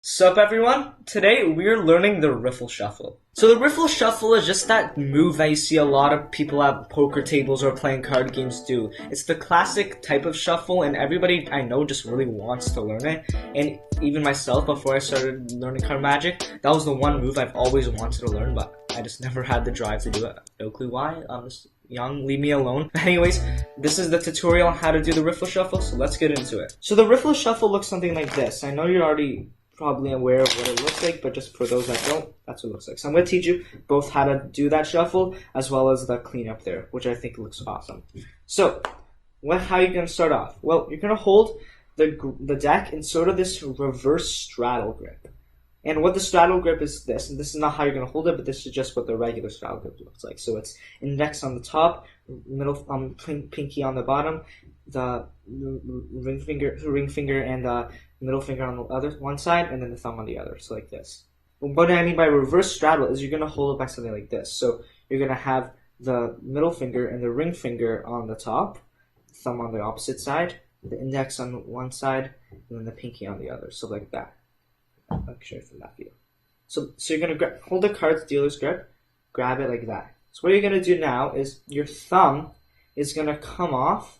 Sup everyone? Today we're learning the Riffle Shuffle. So the Riffle Shuffle is just that move that you see a lot of people at poker tables or playing card games do. It's the classic type of shuffle and everybody I know just really wants to learn it. And even myself, before I started learning card magic, that was the one move I've always wanted to learn, but I just never had the drive to do it. No clue why. I'm just young, leave me alone. But anyways, this is the tutorial on how to do the Riffle Shuffle, so let's get into it. So the Riffle Shuffle looks something like this. I know you're already probably aware of what it looks like, but just for those that don't, that's what it looks like. So I'm going to teach you both how to do that shuffle as well as the cleanup there, which I think looks awesome. So, how are you going to start off? Well, you're going to hold the deck in sort of this reverse straddle grip. And what the straddle grip is this, and this is not how you're going to hold it, but this is just what the regular straddle grip looks like. So it's index on the top, middle pinky on the bottom, the ring finger and the middle finger on the other one side, and then the thumb on the other. So like this. What I mean by reverse straddle is you're going to hold it by something like this. So you're going to have the middle finger and the ring finger on the top, thumb on the opposite side, the index on one side, and then the pinky on the other. So like that. I'll show you from that view. So you're going to hold the card's dealer's grip, grab it like that. So what you're going to do now is your thumb is going to come off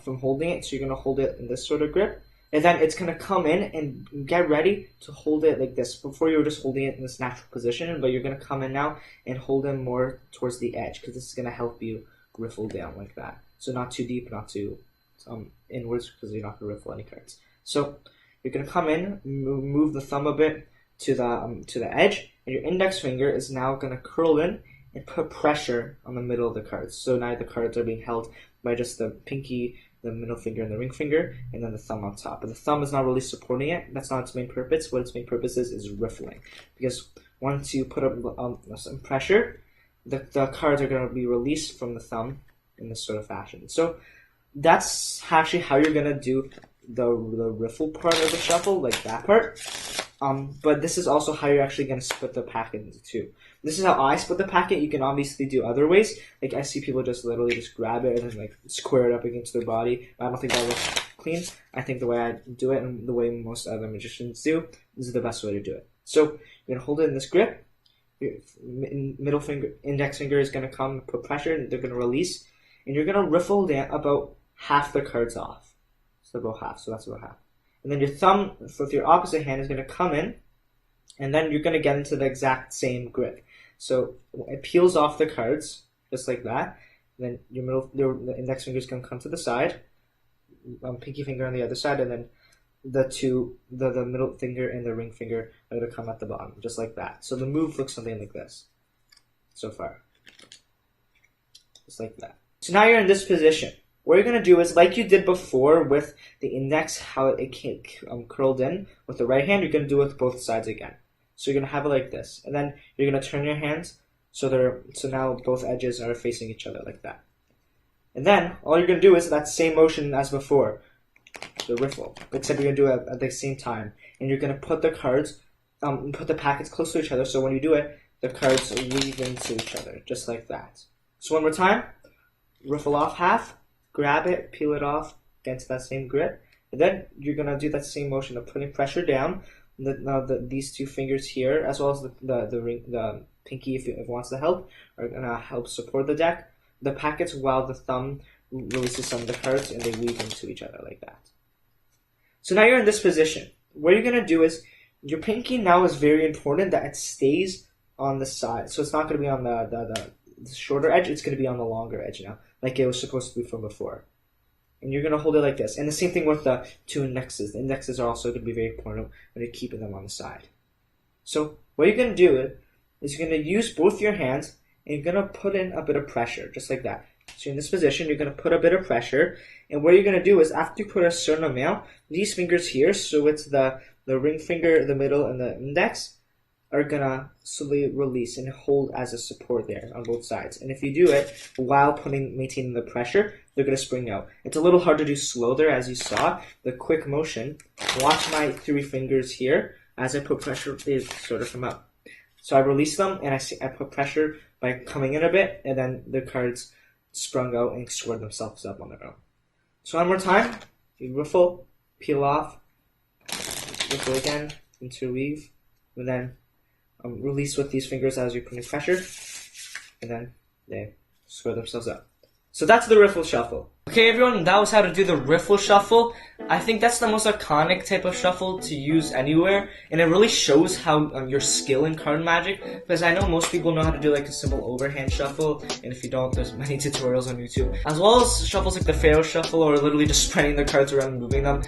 from holding it. So you're going to hold it in this sort of grip. And then it's going to come in and get ready to hold it like this. Before you were just holding it in this natural position, but you're going to come in now and hold it more towards the edge because this is going to help you riffle down like that. So not too deep, not too inwards because you're not going to riffle any cards. So you're going to come in, move the thumb a bit to the edge, and your index finger is now going to curl in and put pressure on the middle of the cards. So now the cards are being held by just the pinky, the middle finger, and the ring finger, and then the thumb on top. But the thumb is not really supporting it. That's not its main purpose. What its main purpose is riffling. Because once you put up some pressure, the cards are going to be released from the thumb in this sort of fashion. So that's actually how you're going to do the riffle part of the shuffle, like that part. But this is also how you're actually going to split the packet into two. This is how I split the packet. You can obviously do other ways. Like I see people just literally just grab it and then like square it up against their body. I don't think that looks clean. I think the way I do it and the way most other magicians do, this is the best way to do it. So you're going to hold it in this grip. Your middle finger, index finger is going to come, put pressure, and they're going to release. And you're going to riffle down about half the cards off. So about half, so that's about half. And then your thumb with your opposite hand is going to come in, and then you're going to get into the exact same grip. So it peels off the cards, just like that. And then the index finger is going to come to the side, pinky finger on the other side, and then the middle finger and the ring finger are going to come at the bottom, just like that. So the move looks something like this, so far. Just like that. So now you're in this position. What you're going to do is, like you did before with the index, how it curled in with the right hand, you're going to do it with both sides again. So you're going to have it like this. And then you're going to turn your hands so now both edges are facing each other like that. And then all you're going to do is that same motion as before, the riffle, except you're going to do it at the same time. And you're going to put the cards, put the packets close to each other, so when you do it, the cards weave into each other, just like that. So one more time, riffle off half, grab it, peel it off, get into that same grip, and then you're going to do that same motion of putting pressure down. These two fingers here, as well as the pinky, if it wants to help, are going to help support the deck, the packets, while the thumb releases some of the cards, and they weave into each other like that. So now you're in this position. What you're going to do is, your pinky now is very important that it stays on the side. So it's not going to be on the shorter edge, it's going to be on the longer edge now, like it was supposed to be from before. And you're going to hold it like this. And the same thing with the two indexes. The indexes are also going to be very important when you're keeping them on the side. So what you're going to do is you're going to use both your hands and you're going to put in a bit of pressure, just like that. So in this position, you're going to put a bit of pressure. And what you're going to do is, after you put a certain amount, these fingers here, so it's the ring finger, the middle, and the index, are gonna slowly release and hold as a support there on both sides. And if you do it while maintaining the pressure, they're gonna spring out. It's a little hard to do slow there, as you saw. The quick motion. Watch my three fingers here. As I put pressure, they sort of come out. So I release them and I put pressure by coming in a bit, and then the cards sprung out and squared themselves up on their own. So one more time. You riffle, peel off, riffle again, interweave, and then release with these fingers as you're putting pressure, and then they square themselves up. So that's the Riffle Shuffle. Okay everyone, that was how to do the Riffle Shuffle. I think that's the most iconic type of shuffle to use anywhere, and it really shows how your skill in card magic, because I know most people know how to do like a simple overhand shuffle, and if you don't, there's many tutorials on YouTube, as well as shuffles like the Pharaoh Shuffle, or literally just spreading the cards around and moving them.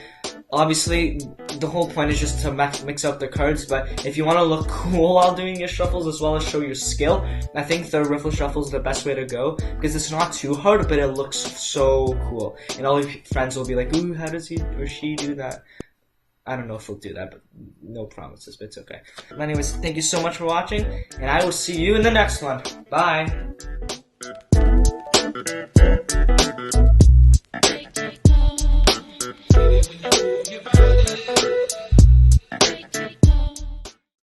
Obviously, the whole point is just to mix up the cards, but if you want to look cool while doing your shuffles as well as show your skill, I think the Riffle Shuffle is the best way to go, because it's not too hard, but it looks so cool. And all your friends will be like, ooh, how does he or she do that? I don't know if we'll do that, but no promises, but it's okay. Anyways, thank you so much for watching, and I will see you in the next one. Bye!